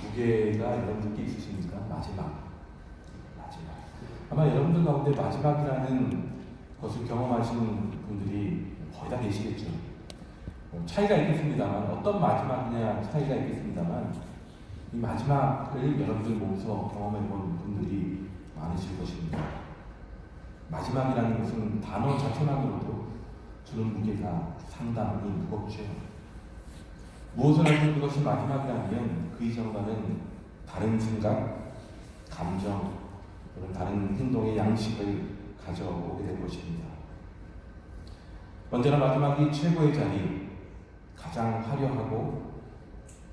무게가 여러분들께 있으십니까? 마지막. 아마 여러분들 가운데 마지막이라는 것을 경험하시는 분들이 거의 다 계시겠죠. 차이가 있겠습니다만, 어떤 마지막이냐 차이가 있겠습니다만, 이 마지막을 여러분들 몸소 경험해 본 분들이 많으실 것입니다. 마지막이라는 것은 단어 자체만으로도 주는 무게가 상당히 무겁죠. 무엇을 하든 그것이 마지막이라면 그 이전과는 다른 생각, 감정, 또는 다른 행동의 양식을 가져오게 될 것입니다. 언제나 마지막이 최고의 자리, 가장 화려하고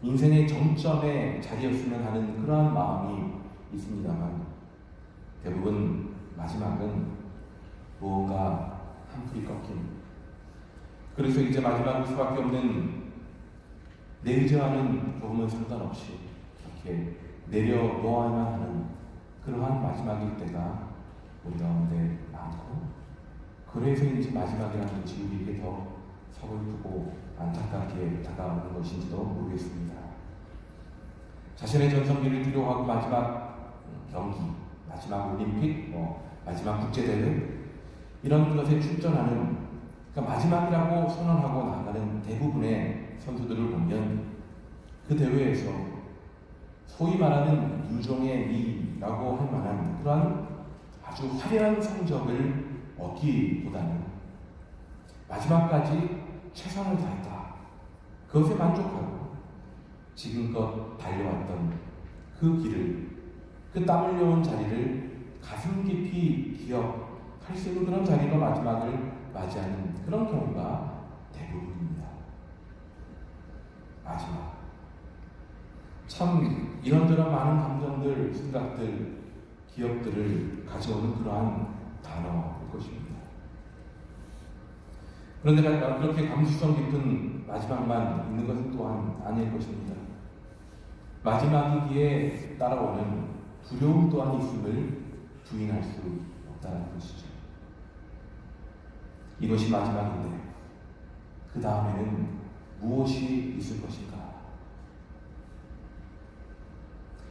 인생의 정점의 자리였으면 하는 그러한 마음이 있습니다만, 대부분 마지막은 무언가 한풀이 꺾인, 그래서 이제 마지막일 수밖에 없는, 내의지와는 조금은 상관없이 이렇게 내려놓아야만 하는 그러한 마지막일 때가 우리 가운데 많고, 그래서인지 마지막이라는 것이 우리에게 더 서글프고 안타깝게 다가오는 것인지도 모르겠습니다. 자신의 전성기를 기록하고 마지막 경기, 마지막 올림픽, 마지막 국제대회, 이런 것에 출전하는, 그러니까 마지막이라고 선언하고 나가는 대부분의 선수들을 보면 그 대회에서 소위 말하는 유종의 미라고 할 만한 그러한 아주 화려한 성적을 얻기보다는 마지막까지 최선을 다했다, 그것에 만족하고 지금껏 달려왔던 그 길을, 그 땀 흘려온 자리를 가슴 깊이 기억할 수 있는 그런 자리가 마지막을 맞이하는 그런 경우가 대부분입니다. 마지막. 참 이런저런 많은 감정들, 생각들, 기억들을 가져오는 그러한 단어일 것입니다. 그런데 그렇게 감수성 깊은 마지막만 있는 것은 또한 아닐 것입니다. 마지막이기에 따라오는 두려움 또한 있음을 부인할 수 없다는 것이죠. 이것이 마지막인데 그 다음에는 무엇이 있을 것인가?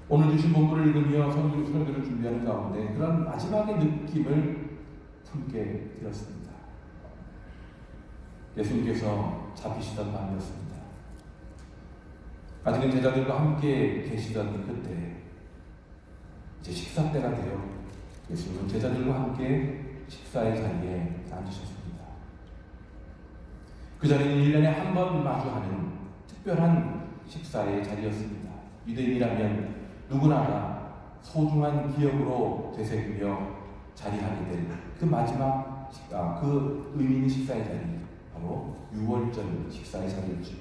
오늘 주신 본문을 읽으며 설교를 준비하는 가운데 그런 마지막의 느낌을 품게 되었습니다. 예수님께서 잡히시던 밤이었습니다. 아직은 제자들과 함께 계시던 그때, 이제 식사 때가 되어 예수님은 제자들과 함께 식사의 자리에 앉으셨습니다. 그 자리는 1년에 한 번 마주하는 특별한 식사의 자리였습니다. 유대인이라면 누구나 소중한 기억으로 되새기며 자리하게 될 그 마지막 식사, 그 의미 있는 식사의 자리, 바로 유월절 식사의 자리였죠.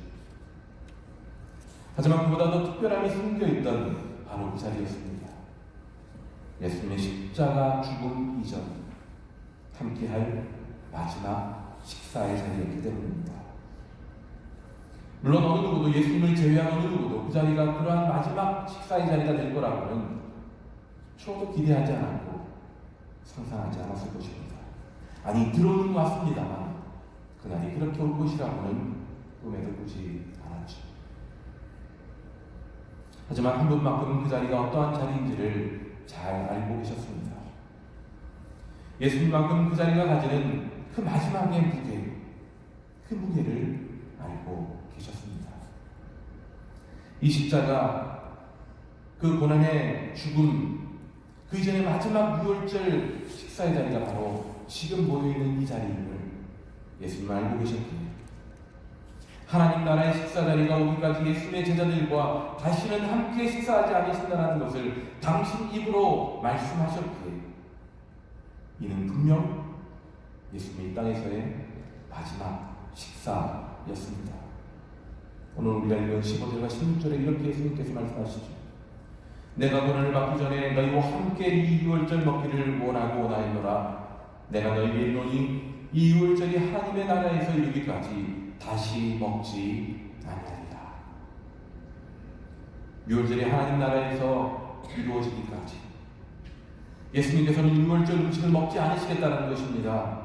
하지만 그보다 더 특별함이 숨겨있던 바로 그 자리였습니다. 예수님의 십자가 죽음 이전 함께할 마지막 식사의 자리였기 때문입니다. 물론 어느 누구도, 예수님을 제외한 어느 누구도 그 자리가 그러한 마지막 식사의 자리가 될 거라고는 초도 기대하지 않았고 상상하지 않았을 것입니다. 아니, 들어는 왔습니다만 그날이 그렇게 올 것이라고는 꿈에도 꾸지 않았죠. 하지만 한 분만큼은 그 자리가 어떠한 자리인지를 잘 알고 계셨습니다. 예수님만큼 그 자리가 가지는 그 마지막의 무게, 그 무게를 알고 계셨습니다. 이 십자가, 그 고난의 죽음, 그 이전의 마지막 유월절 식사의 자리가 바로 지금 모여있는 이 자리임을 예수님 알고 계셨기에 하나님 나라의 식사 자리가 오기까지 예수님의 제자들과 다시는 함께 식사하지 않으신다는 것을 당신 입으로 말씀하셨기에 이는 분명 예수님의 이 땅에서의 마지막 식사였습니다. 오늘 우리가 읽은 15절과 16절에 이렇게 예수님께서 말씀하시죠. 내가 고난을 받기 전에 너희와 함께 이 유월절 먹기를 원하고 원하였노라. 내가 너희에게 이르노니 이 유월절이 하나님의 나라에서 이르기까지 다시 먹지 아니하리라. 유월절이 하나님 나라에서 이루어지기까지 예수님께서는 유월절 음식을 먹지 않으시겠다는 것입니다.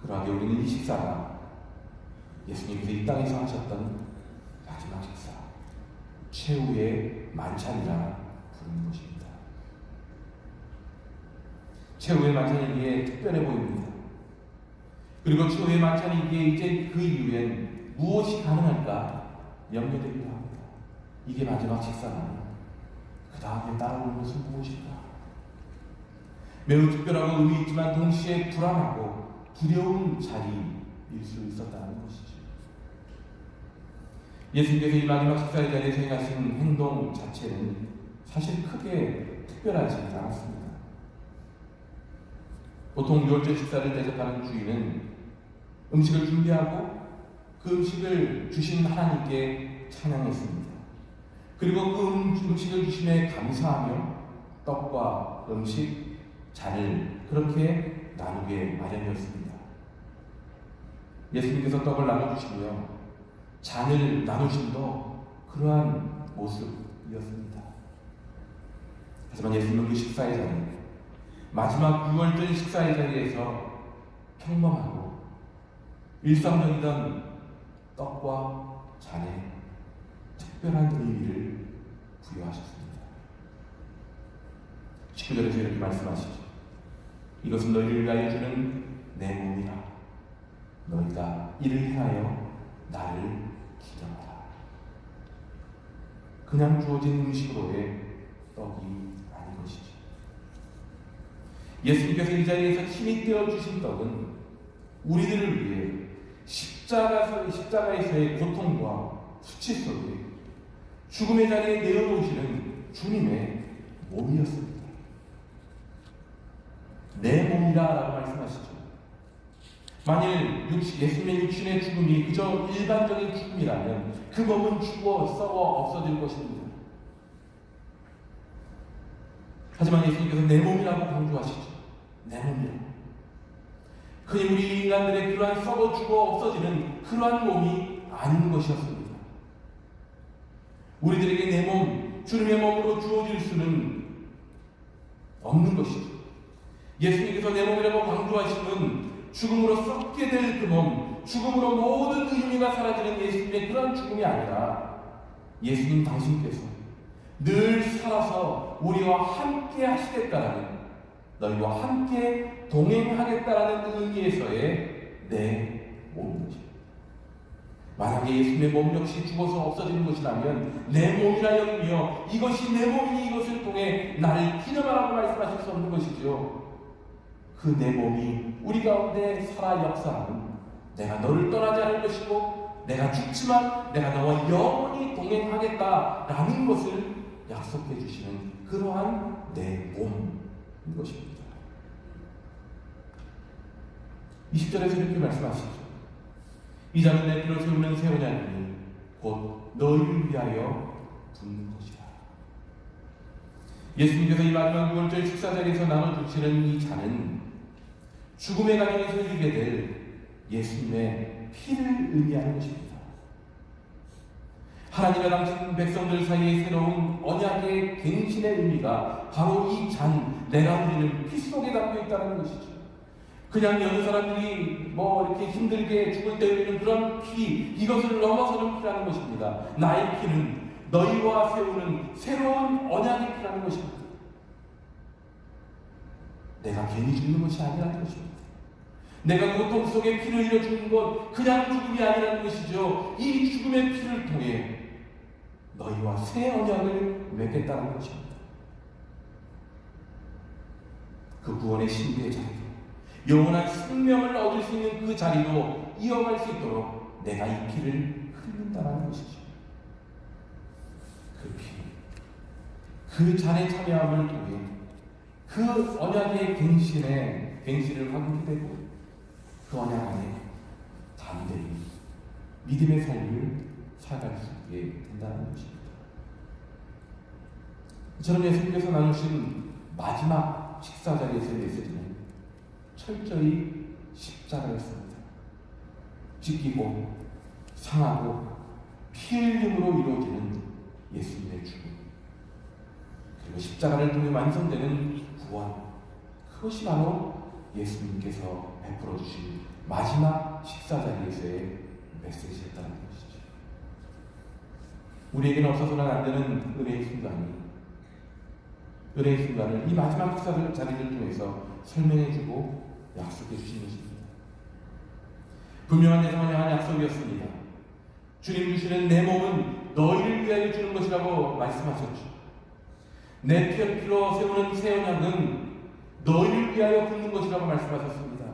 그러하게 우리는 이 식사가 예수님께서 이 땅에서 하셨던 마지막 식사, 최후의 만찬이라 부르는 것입니다. 최후의 만찬이기에 특별해 보입니다. 그리고 최후의 만찬이기에 이제 그 이후엔 무엇이 가능할까 염려되기도 합니다. 이게 마지막 식사라면 그 다음에 따라오는 것은 무엇일까? 매우 특별하고 의미 있지만 동시에 불안하고 두려운 자리일 수 있었다는 것이죠. 예수님께서 이 마지막 식사의 자리에서 행하신 행동 자체는 사실 크게 특별하지 않았습니다. 보통 유월절 식사를 대접하는 주인은 음식을 준비하고 그 음식을 주신 하나님께 찬양했습니다. 그리고 그 음식을 주심에 감사하며 떡과 음식, 잔을 그렇게 나누게 마련이었습니다. 예수님께서 떡을 나눠주시며 잔을 나누심도 그러한 모습이었습니다. 하지만 예수님은 그 식사의 자리, 마지막 유월절 식사의 자리에서 평범하고 일상적이던 떡과 잔에 특별한 의미를 부여하셨습니다. 19절에서 이렇게 말씀하시죠. 이것은 너희를 위하여 주는 내 몸이라. 너희가 이를 행하여 나를 기념하라. 그냥 주어진 음식으로의 떡이 아닌 것이죠. 예수님께서 이 자리에서 힘이 되어주신 떡은 우리들을 위해 십자가에서의 고통과 수치 속에 죽음의 자리에 내어놓으시는 주님의 몸이었습니다. 내 몸이라 라고 말씀하시죠. 만일 예수님의 육신의 죽음이 그저 일반적인 죽음이라면 그 몸은 죽어 썩어 없어질 것입니다. 하지만 예수님께서 내 몸이라고 강조하시죠. 내 몸이라고. 그니 우리 인간들의 그러한 썩어 죽어 없어지는 그러한 몸이 아닌 것이었습니다. 우리들에게 내 몸, 주님의 몸으로 주어질 수는 없는 것이죠. 예수님께서 내 몸이라고 강조하시는 죽음으로 썩게 될 그 몸, 죽음으로 모든 의미가 사라지는 예수님의 그런 죽음이 아니라 예수님 당신께서 늘 살아서 우리와 함께 하시겠다라는, 너희와 함께 동행하겠다라는 의미에서의 내 몸인 것입니다. 만약에 예수님의 몸 역시 죽어서 없어지는 것이라면 내 몸이라 여기며 이것이 내 몸이니 이것을 통해 나를 기념하라고 말씀하실 수 없는 것이죠. 그 내 몸이 우리 가운데 살아 역사하는, 내가 너를 떠나지 않을 것이고 내가 죽지만 내가 너와 영원히 동행하겠다라는 것을 약속해 주시는 그러한 내 몸인 것입니다. 20절에서 이렇게 말씀하시죠. 이 잔은 내 피로 세우는 새 언약이니 곧 너희를 위하여 붓는 것이라. 예수님께서 이 마지막 유월절 식사 자리에서 나눠주시는 이 잔은 죽음의 가정에서 흘리게 될 예수님의 피를 의미하는 것입니다. 하나님의 당신 백성들 사이에 새로운 언약의 갱신의 의미가 바로 이 잔, 내가 흘리는 피 속에 담겨 있다는 것이죠. 그냥 여느 사람들이 이렇게 힘들게 죽을 때 흘리는 그런 피, 이것을 넘어서는 피라는 것입니다. 나의 피는 너희와 세우는 새로운 언약의 피라는 것입니다. 내가 괜히 죽는 것이 아니라는 것입니다. 내가 고통 속에 피를 흘려 죽는 것, 그냥 죽음이 아니라는 것이죠. 이 죽음의 피를 통해 너희와 새 언약을 맺겠다는 것입니다. 그 구원의 신비의 자리로, 영원한 생명을 얻을 수 있는 그 자리로 이어갈 수 있도록 내가 이 피를 흘린다는 것이죠. 그 피, 그 잔에 참여함을 통해 그 언약의 갱신을 확인하게 되고 그 언약 안에 담대히 믿음의 삶을 살아갈 수 있게 된다는 것입니다. 이처럼 예수님께서 나누신 마지막 식사 자리에서의 메시지는 철저히 십자가였습니다. 찢기고 상하고 피 흘림으로 이루어지는 예수님의 죽음, 그리고 십자가를 통해 완성되는 구원, 그것이 바로 예수님께서 베풀어 주신 마지막 식사 자리에서의 메시지였다는 것이죠. 우리에게는 없어서는 안 되는 은혜의 순간을 이 마지막 자리를 통해서 설명해주고 약속해주신 것입니다. 분명한 예정을 향한 약속이었습니다. 주님 주시는 내 몸은 너희를 위하여 주는 것이라고 말씀하셨죠. 내 피로 세우는 새 언약은 너희를 위하여 붓는 것이라고 말씀하셨습니다.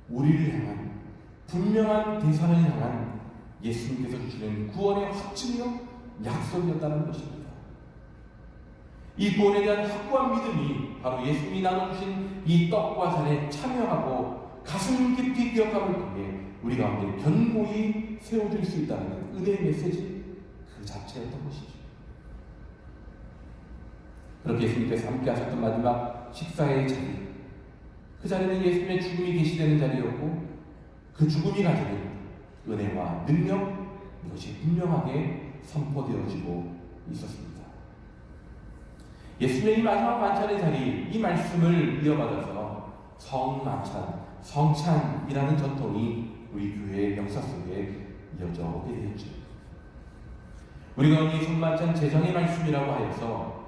우리를 향한 분명한 대상을 향한 예수님께서 주시는 구원의 확증이요 약속이었다는 것입니다. 이 구원에 대한 확고한 믿음이 바로 예수님이 나눠주신 이 떡과 잔에 참여하고 가슴 깊이 기억함을 통해 우리 가운데 견고히 세워질 수 있다는 은혜의 메시지 그 자체였던 것이죠. 그렇게 예수님께서 함께 하셨던 마지막 식사의 자리, 그 자리는 예수님의 죽음이 계시되는 자리였고 그 죽음이 가지는 은혜와 능력, 이것이 분명하게 선포되어지고 있었습니다. 예수님의 이 마지막 만찬의 자리, 이 말씀을 이어받아서 성만찬, 성찬이라는 전통이 우리 교회의 역사 속에 이어져 오게 되었죠. 우리가 이 성만찬 제정의 말씀이라고 하여서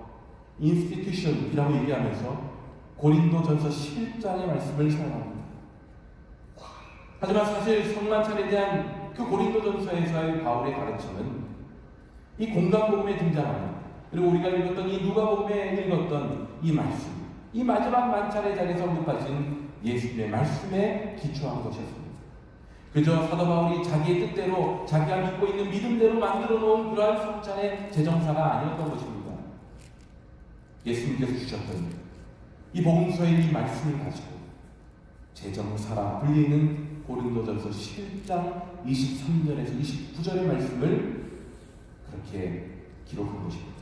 인스티튜션이라고 얘기하면서 고린도전서 11장의 말씀을 사용합니다. 하지만 사실 성만찬에 대한 그 고린도전서에서의 바울의 가르침은 이 공간복음에 등장하는, 그리고 우리가 읽었던 이 누가복음에 읽었던 이 말씀, 이 마지막 만찬의 자리에서 언급하신 예수님의 말씀에 기초한 것이었습니다. 그저 사도 바울이 자기의 뜻대로 자기가 믿고 있는 믿음대로 만들어 놓은 그러한 성찬의 제정사가 아니었던 것입니다. 예수님께서 주셨던 이 복음서의 이 말씀을 가지고 제정사라 불리는 고린도전서 11장 23절에서 29절의 말씀을 그렇게 기록한 것입니다.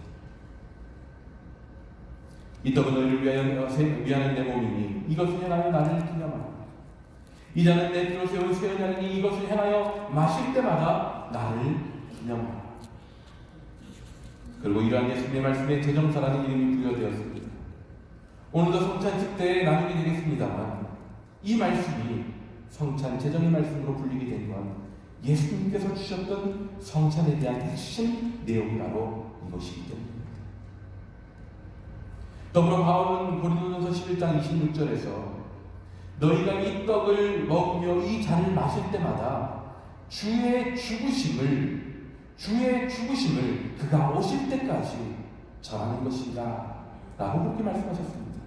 이 떡은 너희를 위하는 내 몸이니 이것을 행하여 나를 기념하라. 이 잔은 내 피로 세운 새 언약이니 이것을 행하여 마실 때마다 나를 기념하라. 그리고 이러한 예수님의 말씀에 제정사라는 이름이 부여되었습니다. 오늘도 성찬 집대에 나누게 되겠습니다만 이 말씀이 성찬 제정의 말씀으로 불리게 된 건 예수님께서 주셨던 성찬에 대한 핵심 내용이 바로 이것이기 때문입니다. 더불어 바울은 고린도전서 11장 26절에서 너희가 이 떡을 먹으며 이 잔을 마실 때마다 주의 죽으심을 그가 오실 때까지 전하는 것이다 라고 그렇게 말씀하셨습니다.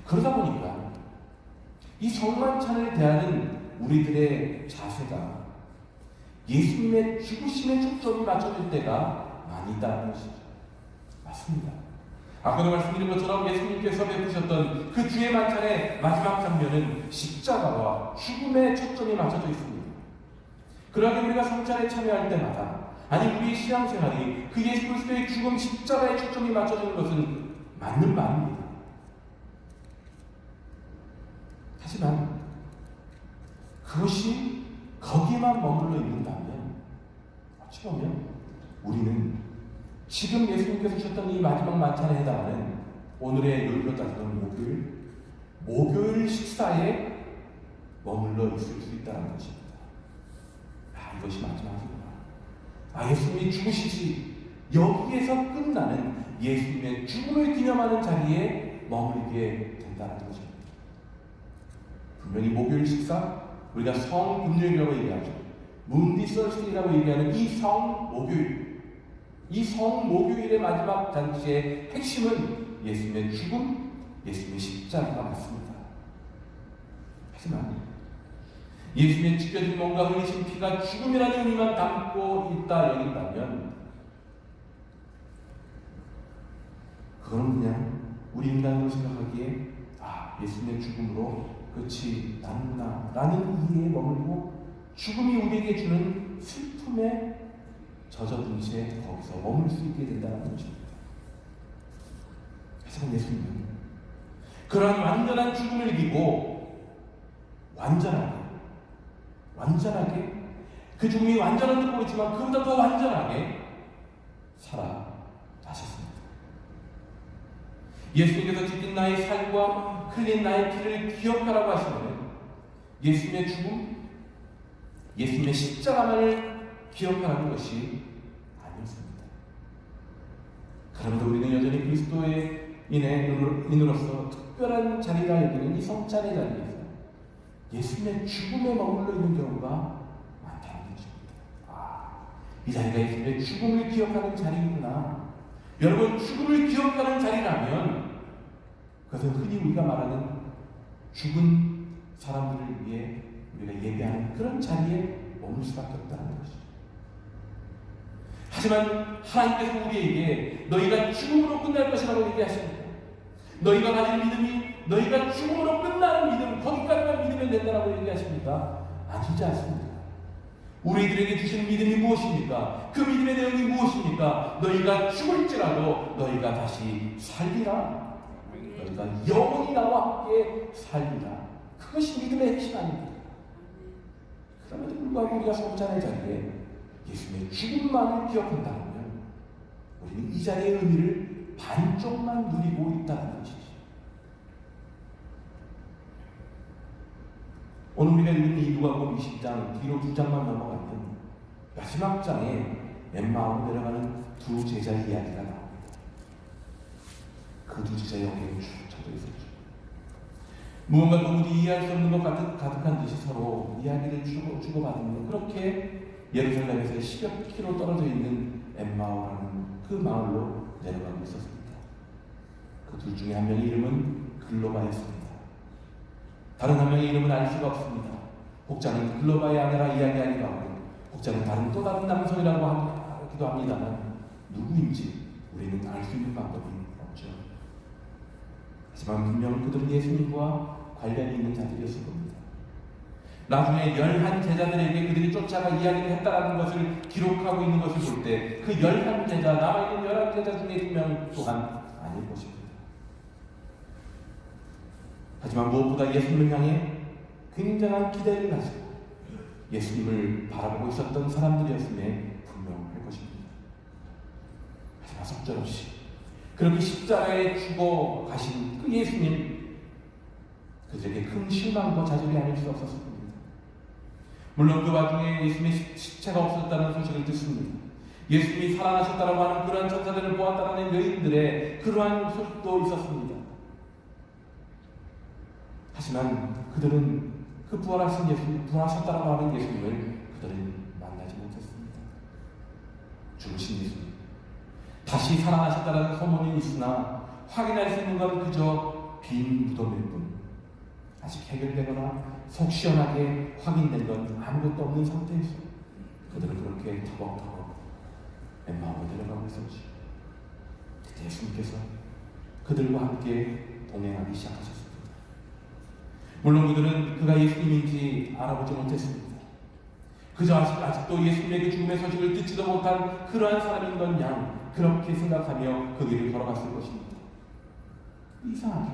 그러다 보니까 이 성만찬을 대하는 우리들의 자세가 예수님의 죽으심에 초점이 맞춰질 때가 많이 있다는 것이죠. 맞습니다. 아까도 말씀드린 것처럼 예수님께서 베푸셨던 그 주의 만찬의 마지막 장면은 십자가와 죽음에 초점이 맞춰져 있습니다. 그러하게 우리가 성찬에 참여할 때마다, 아니 우리의 신앙생활이 그 예수 그리스도의 죽음 십자가에 초점이 맞춰지는 것은 맞는 말입니다. 하지만 그것이 거기만 머물러 있는다면 어찌 보면 우리는 지금 예수님께서 주셨던 이 마지막 만찬에 해당하는 오늘의 요일로 따지면 목요일 식사에 머물러 있을 수 있다는 것입니다. 이것이 마지막입니다. 예수님이 죽으시지 여기에서 끝나는 예수님의 죽음을 기념하는 자리에 머물게 된다는 것입니다. 분명히 목요일 식사, 우리가 성금요일이라고 얘기하죠. 문디 서스데이라고 얘기하는 이 성목요일의 마지막 잔치의 핵심은 예수님의 죽음, 예수님의 십자가가 맞습니다. 하지만 예수님의 찢겨진 몸과 흘리신 피가 죽음이라는 의미만 담고 있다 여긴다면 그건 그냥 우리 인간으로 생각하기에 예수님의 죽음으로 끝이 나는구나 라는 이해에 머물고 죽음이 우리에게 주는 슬픔에 젖어든 채 거기서 머물 수 있게 된다는 것입니다. 하지만 예수님은 그러한 완전한 죽음을 이기고 완전하게 그 죽음이 완전한 듯 보이지만 그보다 더 완전하게 살아나셨습니다. 예수님께서 지킨 나의 살과 흘린 나의 피를 기억하라고 하시면 예수님의 죽음, 예수님의 십자가만을 기억하라는 것이 아니었습니다. 그럼에도 우리는 여전히 그리스도의 인으로서 특별한 자리라 여기는 이 성찬의 자리에서 예수님의 죽음에 머물러 있는 경우가 많다는 것입니다. 이 자리가 예수님의 죽음을 기억하는 자리이구나. 여러분, 죽음을 기억하는 자리라면 그것은 흔히 우리가 말하는 죽은 사람들을 위해 우리가 예배하는 그런 자리에 머물 수밖에 없다는 것이죠. 하지만 하나님께서 우리에게 너희가 죽음으로 끝날 것이라고 얘기하십니다. 너희가 가진 믿음이 너희가 죽음으로 끝나는 믿음, 거기까지만 믿으면 된다고 얘기하십니까? 아니지 않습니다. 우리들에게 주신 믿음이 무엇입니까? 그 믿음의 내용이 무엇입니까? 너희가 죽을지라도 너희가 다시 살리라. 너희가 영원히 나와 함께 살리라. 그것이 믿음의 핵심 아닙니까? 그럼에도 불구하고 우리가 성찬의 자리에 예수님의 죽음만을 기억한다면 우리는 이 자리의 의미를 반쪽만 누리고 있다는 것이죠. 오늘 우리가 읽은 이 누가복음 20장 뒤로 2장만 넘어가면 마지막 장에 엠마오로 내려가는 두 제자의 이야기가 나옵니다. 그 두 제자의 어깨에 쭉 쳐져 있었죠. 무언가 도무지 이해할 수 없는 것 가득한 듯이 서로 이야기를 주고받으며 그렇게 예루살렘에서 10여 킬로 떨어져 있는 엠마오라는 그 마을로 내려가고 있었습니다. 그 둘 중에 한 명의 이름은 글로바였습니다. 다른 한 명의 이름은 알 수가 없습니다. 혹자는 글로바의 아내라 이야기하기도 하고 혹자는 또 다른 남성이라고 하기도 합니다만 누구인지 우리는 알 수 있는 방법이 없죠. 하지만 분명 그들은 예수님과 관련이 있는 자들이었을 겁니다. 나중에 11 제자들에게 그들이 쫓아가 이야기를 했다라는 것을 기록하고 있는 것을 볼 때 그 11 제자, 남아있는 11 제자 중에 2명 또한 아닐 것입니다. 하지만 무엇보다 예수님을 향해 굉장한 기대를 가지고 예수님을 바라보고 있었던 사람들이었음에 분명할 것입니다. 하지만 속절없이 그렇게 십자가에 죽어 가신 그 예수님, 그들에게 큰 실망과 좌절이 아닐 수 없었을 겁니다. 물론 그 와중에 예수님의 시체가 없었다는 소식을 듣습니다. 예수님이 살아나셨다고 하는 그러한 천사들을 보았다는 여인들의 그러한 소식도 있었습니다. 하지만 그들은 그 부활하신 예수님, 부활하셨다고 하는 예수님을 그들은 만나지 못했습니다. 죽으신 예수님, 다시 살아나셨다는 소문이 있으나 확인할 수 있는 건 그저 빈 무덤일 뿐, 아직 해결되거나 속 시원하게 확인된 건 아무것도 없는 상태에서 그들은 그렇게 터벅터벅 엠마오로 내려가고 있었지. 그때 예수님께서 그들과 함께 동행하기 시작하셨습니다. 물론 그들은 그가 예수님인지 알아보지 못했습니다. 그저 아직도 예수님의 그 죽음의 소식을 듣지도 못한 그러한 사람인 건 양 그렇게 생각하며 그 길을 걸어갔을 것입니다. 이상하게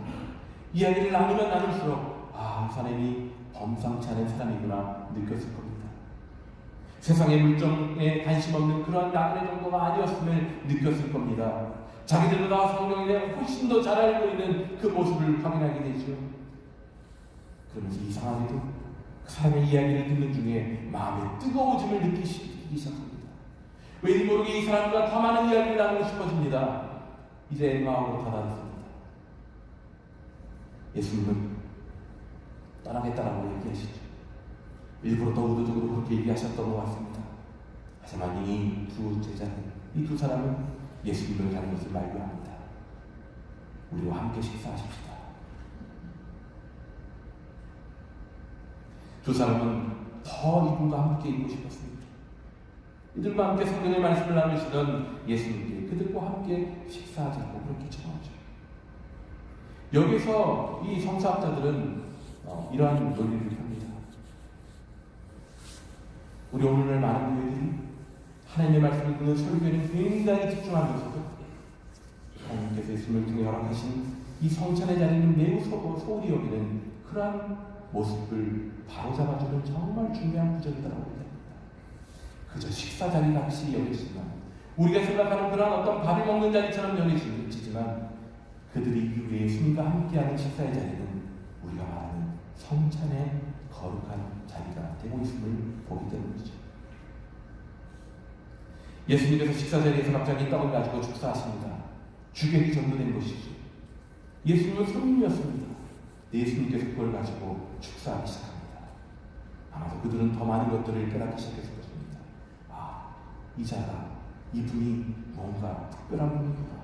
이야기를 나누면 나눌수록 이 사람이 범상치 않은 사람이구나 느꼈을 겁니다. 세상의 물정에 관심 없는 그러한 나그네 정도가 아니었음을 느꼈을 겁니다. 자기들보다 성경에 대해 훨씬 더 잘 알고 있는 그 모습을 확인하게 되죠. 그러면서 이상하게도 그 사람의 이야기를 듣는 중에 마음의 뜨거워짐을 느끼기 시작합니다. 왠지 모르게 이 사람과 더 많은 이야기를 나누고 싶어집니다. 이제 엠마오로 다다랐습니다. 예수님은 떠나겠다라고 얘기하시죠. 일부러 더 의도적으로 그렇게 얘기하셨던 것 같습니다. 하지만 이 두 제자는, 이 두 사람은 예수님을 가는 것을 말고합니다. 우리와 함께 식사하십시다. 두 사람은 더 이분과 함께 있고 싶었습니다. 이들과 함께 성경의 말씀을 나누시던 예수님께 그들과 함께 식사하자고 그렇게 청하죠. 여기서 이 성사학자들은 이러한 논리를 펴니다. 우리 오늘날 많은 교회들이 하나님의 말씀을 듣는 설교에는 굉장히 집중하면서도 하나님께서 예수님을 통해 허락하신 이 성찬의 자리는 매우 소홀히 여기는 그러한 모습을 바로잡아주는 정말 중요한 구절이라고 합니다. 그저 식사 자리 같이 여기지만 우리가 생각하는 그런 어떤 밥을 먹는 자리처럼 여기지만 그들이 예수님과 함께하는 식사의 자리는 우리가 말하는 성찬의 거룩한 자리가 되고 있음을 보기 때문이죠. 예수님께서 식사 자리에서 갑자기 떡을 가지고 축사하십니다. 주객이 전도된 것이죠. 예수님은 손님이었습니다. 예수님께서 그걸 가지고 축사하기 시작합니다. 아마도 그들은 더 많은 것들을 깨닫기 시작했을 것입니다. 아, 이 자가, 이분이 뭔가 특별한 분이구나.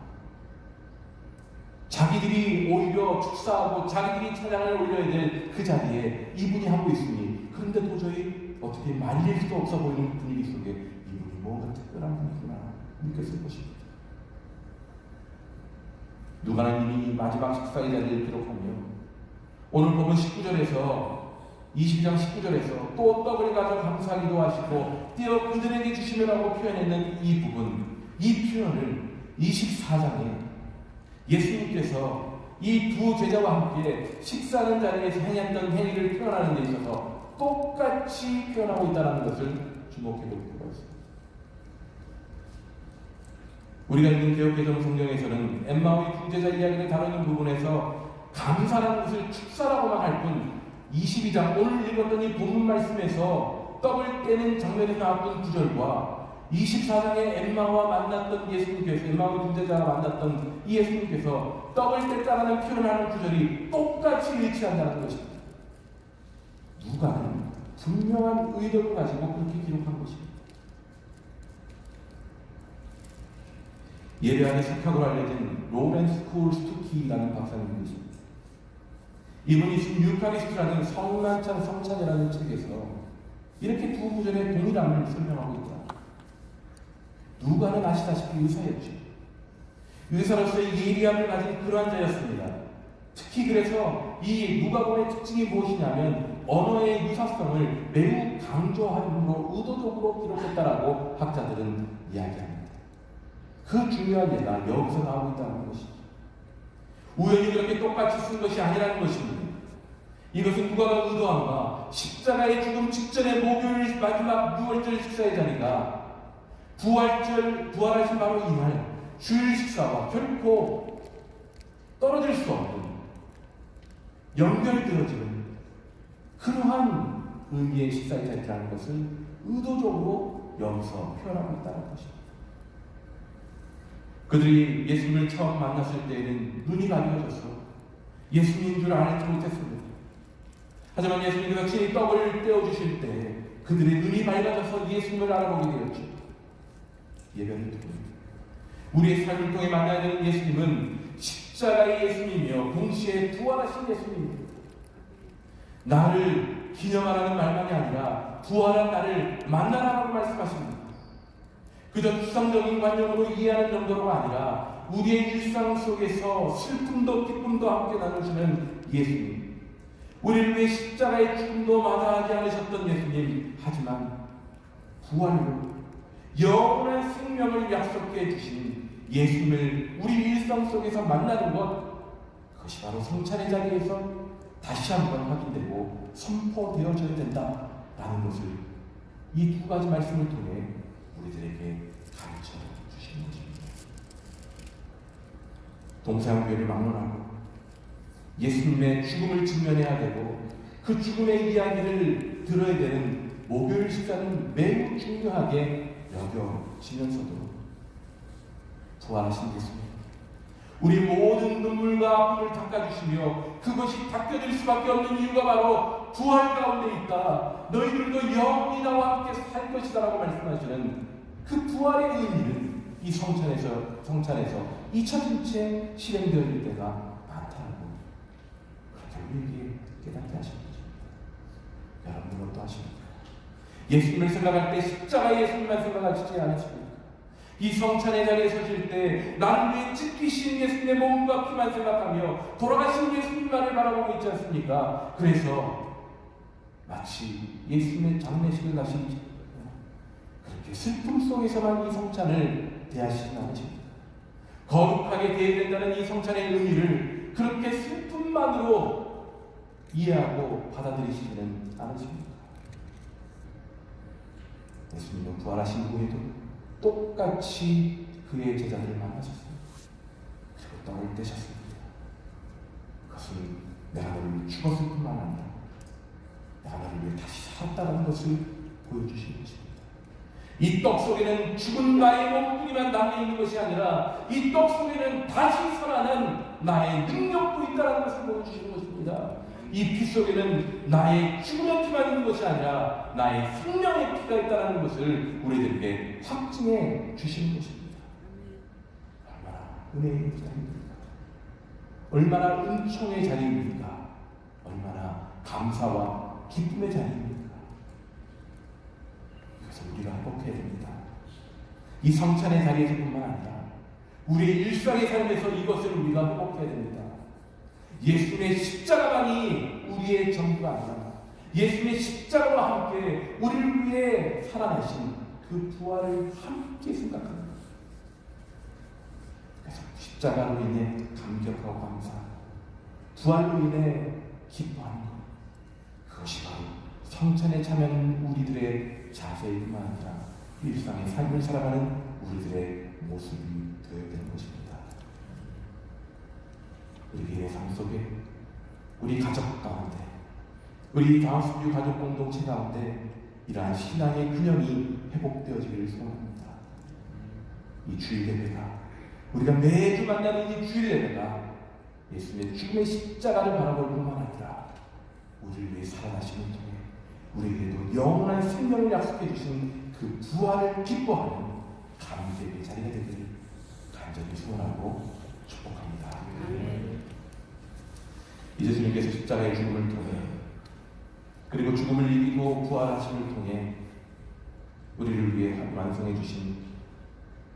자기들이 오히려 축사하고 자기들이 찬양을 올려야 될 그 자리에 이분이 하고 있으니, 그런데 도저히 어떻게 말릴 수도 없어 보이는 분위기 속에 이분이 뭔가 특별한 분이구나 느꼈을 것입니다. 누가는 이미 마지막 식사의 자리를 기록하며 오늘 보면 19절에서 20장 19절에서 또 떡을 가져 감사하기도 하시고 떼어 그들에게 주시면라고 표현했는 이 부분, 이 표현을 24장에 예수님께서 이 두 제자와 함께 식사하는 자리에서 행했던 행위를 표현하는 데 있어서 똑같이 표현하고 있다는 것을 주목해 볼 필요가 있습니다. 우리가 읽는 개역개정 성경에서는 엠마오의 두 제자 이야기를 다루는 부분에서 감사라는 것을 축사라고만 할 뿐 22장 오늘 읽었던 이 본문 말씀에서 떡을 떼는 장면에 나왔던 구절과 24장에 엠마오와 만났던 예수님께서, 엠마오의 두 제자가 만났던 이 예수님께서 떡을 뗐다라는 표현하는 구절이 똑같이 일치한다는 것입니다. 누가는 분명한 의도를 가지고 그렇게 기록한 것입니다. 예배안의 석학으로 알려진 로렌스 쿨 스투키라는 박사님이 계십니다. 이분이 쓴 유카리스트라는 성만찬 성찬이라는 책에서 이렇게 두 구절의 동일함을 설명하고 있다. 누가는 아시다시피 의사였죠. 의사로서의 예리함을 가진 그러한 자였습니다. 특히 그래서 이 누가복음의 특징이 무엇이냐면 언어의 유사성을 매우 강조함으로 의도적으로 기록했다라고 학자들은 이야기합니다. 그 중요한 예가 여기서 나오고 있다는 것이죠. 우연히 그렇게 똑같이 쓴 것이 아니라는 것입니다. 이것은 누가가 의도한가? 십자가의 죽음 직전의 목요일 마지막 6월절 식사의 자리가 부활하신 바로 이날 주일 식사와 결코 떨어질 수 없는 연결되어지는 그러한 의미의 식사의 자리라는 것을 의도적으로 여기서 표현하고 있다는 것입니다. 그들이 예수님을 처음 만났을 때에는 눈이 가려져서 예수님인 줄 알지 못했습니다. 하지만 예수님께서 친히 떡을 떼어주실 때 그들의 눈이 밝아져서 예수님을 알아보게 되었죠. 예배를 드립니다. 우리의 삶을 통해 만나야 되는 예수님은 십자가의 예수님이며 동시에 부활하신 예수님입니다. 나를 기념하라는 말만이 아니라 부활한 나를 만나라고 말씀하십니다. 그저 추상적인 관념으로 이해하는 정도가 아니라 우리의 일상 속에서 슬픔도 기쁨도 함께 나누시는 예수님, 우리를 위해 십자가의 죽음도 마다하지 않으셨던 예수님, 하지만 부활로 영원한 생명을 약속해 주신 예수님을 우리 일상 속에서 만나는 것, 그것이 바로 성찬의 자리에서 다시 한번 확인되고 선포되어져야 된다라는 것을 이 두 가지 말씀을 통해 우리들에게 가르쳐 주시는 것입니다. 동사형배를 막론하고 예수님의 죽음을 직면해야 되고 그 죽음의 이야기를 들어야 되는 목요일 식사는 매우 중요하게 여겨지면서도 부활하신 예수님, 우리 모든 눈물과 아픔을 닦아주시며 그것이 닦여질 수밖에 없는 이유가 바로 부활 가운데 있다. 너희들도 영원히 나와 함께 살 것이다 라고 말씀하시는 그 부활의 의미는 이 성찬에서 잊혀진 채 실행되어질 때가 많다고 그렇게 우리에게 깨닫게 하신 것입니다. 여러분은 어떠하십니까? 예수님을 생각할 때 십자가 예수님만 생각하시지 않으십니까? 이 성찬의 자리에 서실 때 나를 위해 찢기신 예수님의 몸과 피만 생각하며 돌아가신 예수님만을 바라보고 있지 않습니까? 그래서 마치 예수님의 장례식을 가신 그렇게 슬픔 속에서만 이 성찬을 대하시지 않으십니다. 거룩하게 대해야 된다는 이 성찬의 의미를 그렇게 슬픔만으로 이해하고 받아들이시지는 않으십니까? 예수님은 부활하신 후에도 똑같이 그의 제자들을 만나셨습니다. 그리고 떡을 떼셨습니다. 그것은 내가 너를 위해 죽었을 뿐만 아니라 내가 너를 위해 다시 살았다는 것을 보여주신 것입니다. 이 떡 속에는 죽은 나의 몸뚱이만 남겨있는 것이 아니라 이 떡 속에는 다시 살아나는 나의 능력도 있다는 것을 보여주시는 것입니다. 이 피 속에는 나의 죽음의 피만 있는 것이 아니라 나의 생명의 피가 있다는 것을 우리들에게 확증해 주시는 것입니다. 얼마나 은혜의 자리입니까? 얼마나 은총의 자리입니까? 얼마나 감사와 기쁨의 자리입니까? 이것을 우리가 회복해야 됩니다. 이 성찬의 자리에서뿐만 아니라 우리의 일상의 삶에서 이것을 우리가 회복해야 됩니다. 예수님의 십자가만이 우리의 전부가 아니라 예수님의 십자가와 함께 우리를 위해 살아나신 그 부활을 함께 생각합니다. 그래서 십자가로 인해 감격하고 감사하고 부활로 인해 기뻐하는 것, 그것이 바로 성찬에 참여하는 우리들의 자세일 뿐만 아니라 일상의 삶을 살아가는 우리들의 모습이 되어야 되는 것입니다. 우리 개인의 삶 속에, 우리 가족 가운데, 우리 다우스뷰 가족 공동체 가운데 이러한 신앙의 균형이 회복되어지기를 소원합니다. 이 주일 예배가, 우리가 매주 만나는 이 주일 예배가 예수님의 죽음의 십자가를 바라볼 뿐만 아니라 우리를 위해 살아나심을 통해 우리에게도 영원한 생명을 약속해 주신 그 부활을 기뻐하는 감격의 자리가 되기를 간절히 소원하고 축복합니다. 이제 주님께서 십자가의 죽음을 통해 그리고 죽음을 이기고 부활하심을 통해 우리를 위해 완성해 주신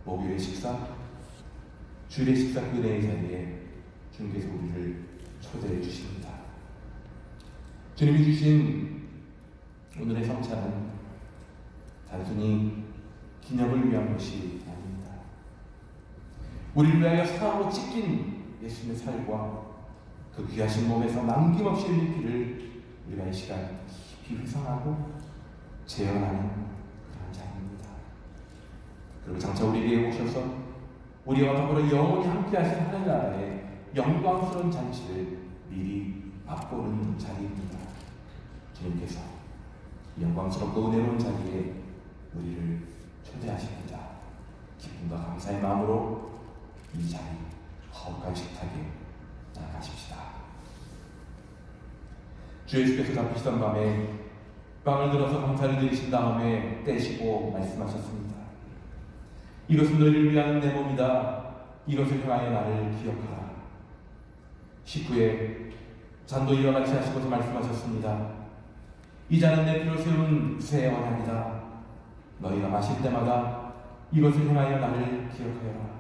목요일의 식사, 주일의 식사 그 은혜의 자리에 주님께서 우리를 초대해 주십니다. 주님이 주신 오늘의 성찬은 단순히 기념을 위한 것이 아닙니다. 우리를 위하여 사랑으로 찢긴 예수님의 살과 그 귀하신 몸에서 남김없이 흘린 피를 우리가 이 시간 깊이 회상하고 재현하는 그런 자리입니다. 그리고 장차 우리에게 오셔서 우리와 더불어 영원히 함께 하신 하늘나라의 영광스러운 잔치를 미리 맛보는 자리입니다. 주님께서 영광스럽고 은혜로운 자리에 우리를 초대하십니다. 기쁨과 감사의 마음으로 이 자리 거룩한 식탁에 나아가십시다. 주 예수께서 잡히시던 밤에 빵을 들어서 감사를 드리신 다음에 떼시고 말씀하셨습니다. 이것은 너희를 위한 내 몸이다. 이것을 향하여 나를 기억하라. 식후에 잔도 이와 같이 하시고서 말씀하셨습니다. 이 잔은 내 피로 세운 새 언약이다. 너희가 마실 때마다 이것을 향하여 나를 기억하여라.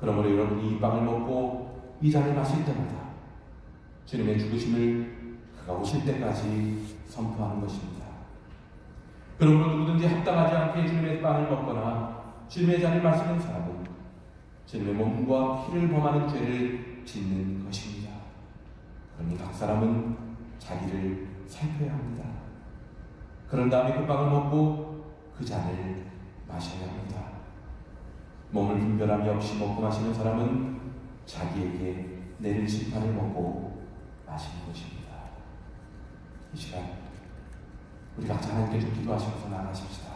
그러므로 여러분이 이 빵을 먹고 이 잔을 마실 때마다 주님의 죽으심을 그가 오실 때까지 선포하는 것입니다. 그러므로 누구든지 합당하지 않게 주님의 빵을 먹거나 주님의 잔을 마시는 사람은 주님의 몸과 피를 범하는 죄를 짓는 것입니다. 그러니 각 사람은 자기를 살펴야 합니다. 그런 다음에 그 빵을 먹고 그 잔을 마셔야 합니다. 몸을 분별함이 없이 먹고 마시는 사람은 자기에게 내릴 심판을 먹고 마시는 것입니다. 이 시간 우리 각자 하나님께 좀 기도하시면서 나아가십시다.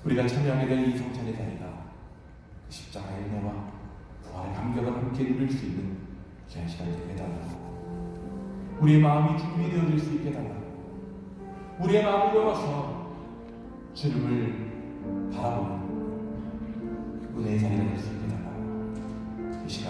우리가 참여하게 될 이 성찬의 자리가 그 십자가의 은혜와 부활의 감격을 함께 누릴 수 있는 귀한 시간이 되게 해달라고, 우리의 마음이 준비 되어질 수 있게 해달라고, 우리의 마음을 열어서 주님을 바라보는 은혜의 자리가 될 수 있게